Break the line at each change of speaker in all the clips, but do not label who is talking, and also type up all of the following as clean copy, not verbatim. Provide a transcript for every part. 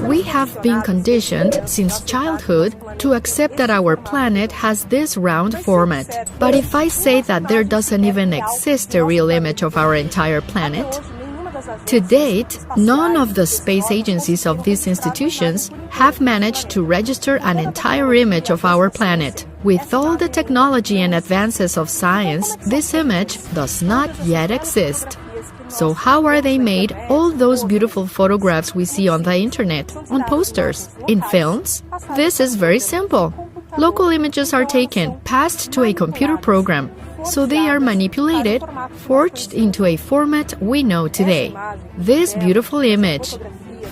We have been conditioned since childhood to accept that our planet has this round format. But if I say that there doesn't even exist a real image of our entire planet, to date, none of the space agencies of these institutions have managed to register an entire image of our planet. With all the technology and advances of science, this image does not yet exist. So how are they made, all those beautiful photographs we see on the internet, on posters, in films? This is very simple. Local images are taken, passed to a computer program, so they are manipulated, forged into a format we know today. This beautiful image,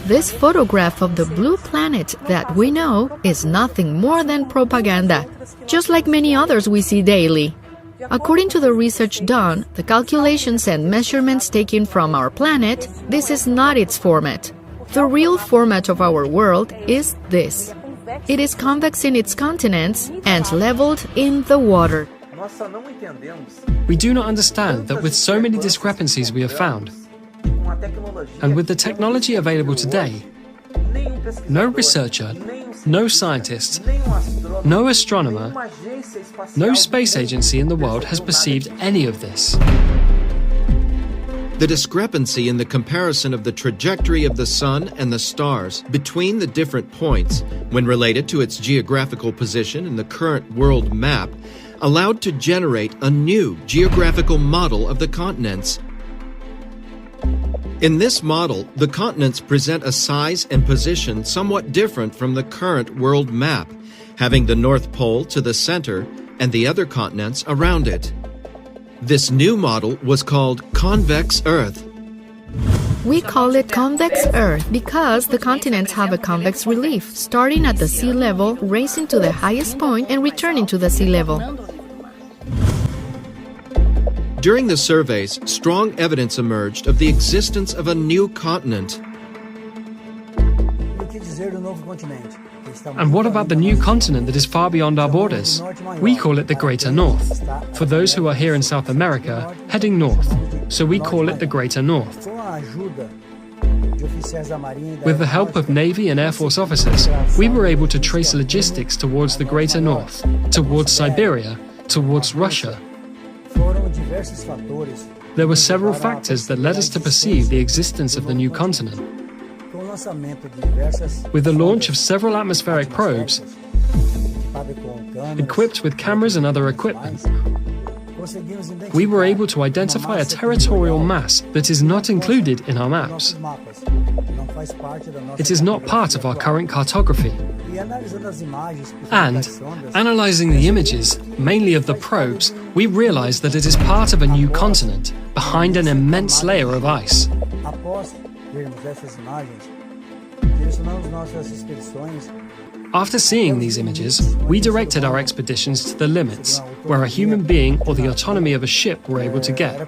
this photograph of the blue planet that we know, is nothing more than propaganda, just like many others we see daily. According to the research done, the calculations and measurements taken from our planet, this is not its format. The real format of our world is this. It is convex in its continents and leveled in the water.
We do not understand that with so many discrepancies we have found, and with the technology available today, no researcher, no scientist, no astronomer, no space agency in the world has perceived any of this.
The discrepancy in the comparison of the trajectory of the Sun and the stars between the different points, when related to its geographical position in the current world map, allowed to generate a new geographical model of the continents. In this model, the continents present a size and position somewhat different from the current world map, having the North Pole to the center and the other continents around it. This new model was called Convex Earth.
We call it convex Earth because the continents have a convex relief, starting at the sea level, racing to the highest point and returning to the sea level.
During the surveys, strong evidence emerged of the existence of a new continent.
And what about the new continent that is far beyond our borders? We call it the Greater North. For those who are here in South America, heading north, so we call it the Greater North. With the help of Navy and Air Force officers, we were able to trace logistics towards the Greater North, towards Siberia, towards Russia. There were several factors that led us to perceive the existence of the new continent. With the launch of several atmospheric probes, equipped with cameras and other equipment, we were able to identify a territorial mass that is not included in our maps. It is not part of our current cartography. And, analyzing the images, mainly of the probes, we realized that it is part of a new continent, behind an immense layer of ice. After seeing these images, we directed our expeditions to the limits, where a human being or the autonomy of a ship were able to get.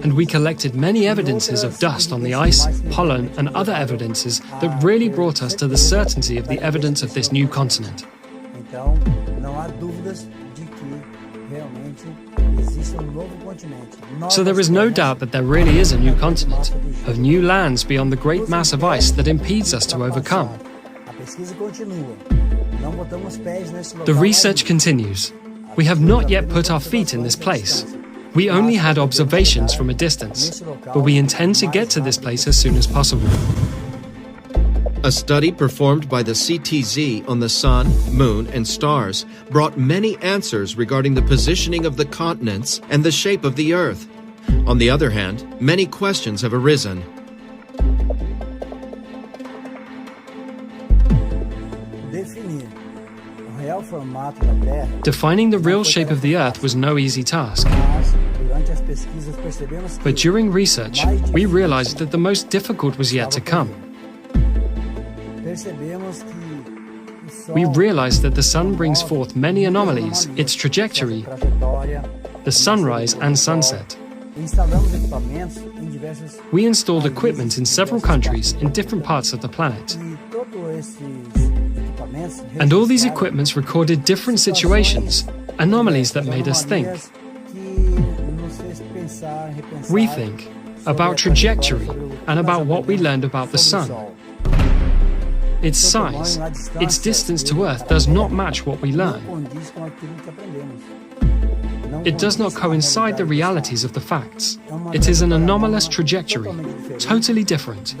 And we collected many evidences of dust on the ice, pollen, and other evidences that really brought us to the certainty of the evidence of this new continent. So there is no doubt that there really is a new continent, of new lands beyond the great mass of ice that impedes us to overcome. The research continues. We have not yet put our feet in this place. We only had observations from a distance, but we intend to get to this place as soon as possible.
A study performed by the CTZ on the Sun, Moon, and stars brought many answers regarding the positioning of the continents and the shape of the Earth. On the other hand, many questions have arisen.
Defining the real shape of the Earth was no easy task. But during research, we realized that the most difficult was yet to come. We realized that the Sun brings forth many anomalies, its trajectory, the sunrise and sunset. We installed equipment in several countries in different parts of the planet. And all these equipments recorded different situations, anomalies that made us think, rethink, about trajectory, and about what we learned about the Sun. Its size, its distance to Earth does not match what we learn. It does not coincide the realities of the facts. It is an anomalous trajectory, totally different.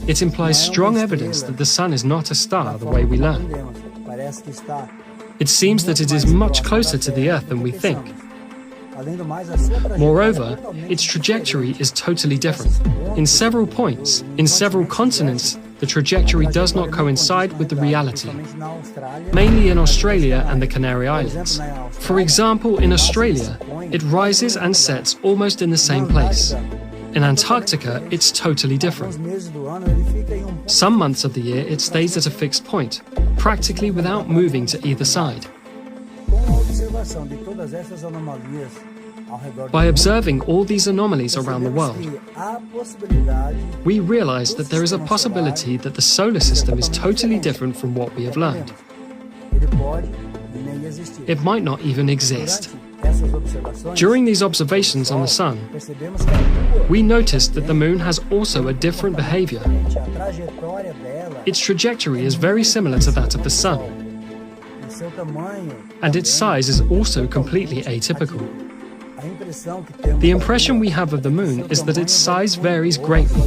It implies strong evidence that the Sun is not a star the way we learn. It seems that it is much closer to the Earth than we think. Moreover, its trajectory is totally different. In several points, in several continents, the trajectory does not coincide with the reality, mainly in Australia and the Canary Islands. For example, in Australia, it rises and sets almost in the same place. In Antarctica, it's totally different. Some months of the year, it stays at a fixed point, practically without moving to either side. By observing all these anomalies around the world, we realize that there is a possibility that the solar system is totally different from what we have learned. It might not even exist. During these observations on the Sun, we noticed that the Moon has also a different behavior. Its trajectory is very similar to that of the Sun, and its size is also completely atypical. The impression we have of the Moon is that its size varies greatly,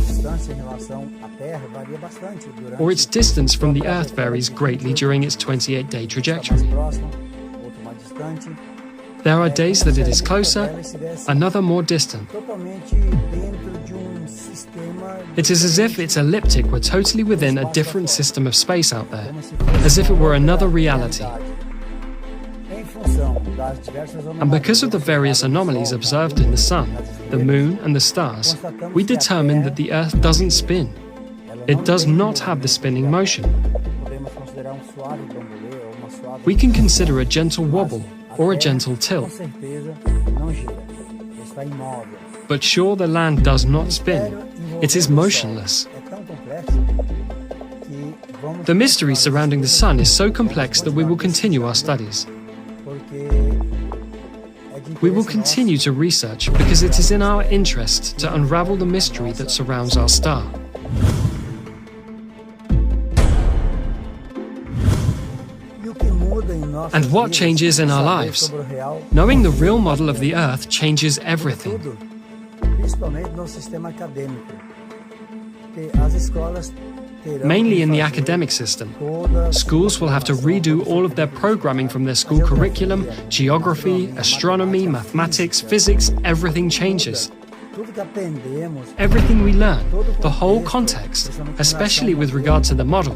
or its distance from the Earth varies greatly during its 28-day trajectory. There are days that it is closer, another more distant. It is as if its elliptic were totally within a different system of space out there, as if it were another reality. And because of the various anomalies observed in the Sun, the Moon and the stars, we determined that the Earth doesn't spin. It does not have the spinning motion. We can consider a gentle wobble or a gentle tilt. But sure, the land does not spin. It is motionless. The mystery surrounding the Sun is so complex that we will continue our studies. We will continue to research because it is in our interest to unravel the mystery that surrounds our star. And what changes in our lives? Knowing the real model of the Earth changes everything. Mainly in the academic system. Schools will have to redo all of their programming from their school curriculum, geography, astronomy, mathematics, physics, everything changes. Everything we learn, the whole context, especially with regard to the model.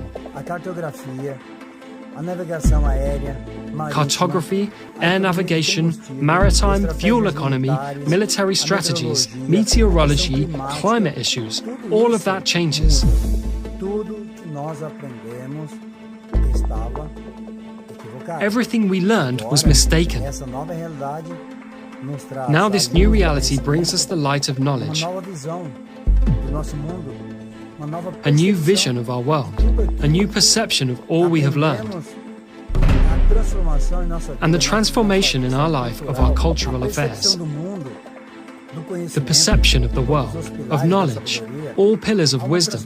Cartography, air navigation, maritime, fuel economy, military strategies, meteorology, climate issues, all of that changes. Everything we learned was mistaken. Now this new reality brings us the light of knowledge, a new vision of our world, a new perception of all we have learned, and the transformation in our life of our cultural affairs. The perception of the world, of knowledge, all pillars of wisdom.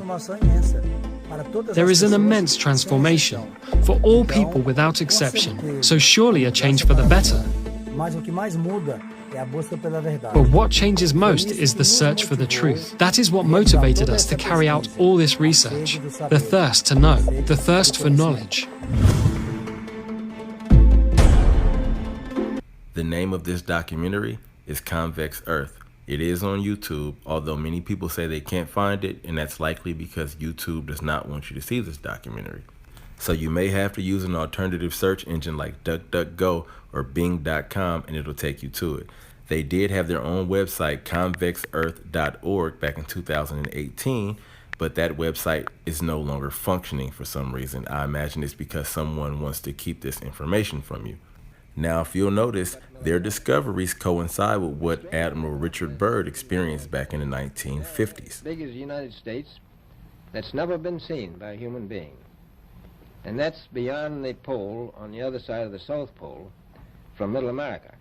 There is an immense transformation for all people without exception, so surely a change for the better. But what changes most is the search for the truth. That is what motivated us to carry out all this research. The thirst to know, the thirst for knowledge.
The name of this documentary is Convex Earth. It is on YouTube, although many people say they can't find it, and that's likely because YouTube does not want you to see this documentary. So you may have to use an alternative search engine like DuckDuckGo or Bing.com, and it'll take you to it. They did have their own website, convexearth.org, back in 2018, but that website is no longer functioning for some reason. I imagine it's because someone wants to keep this information from you. Now, if you'll notice, their discoveries coincide with what Admiral Richard Byrd experienced back in the 1950s.
As big as the United States, that's never been seen by a human being. And that's beyond the pole on the other side of the South Pole from Middle America.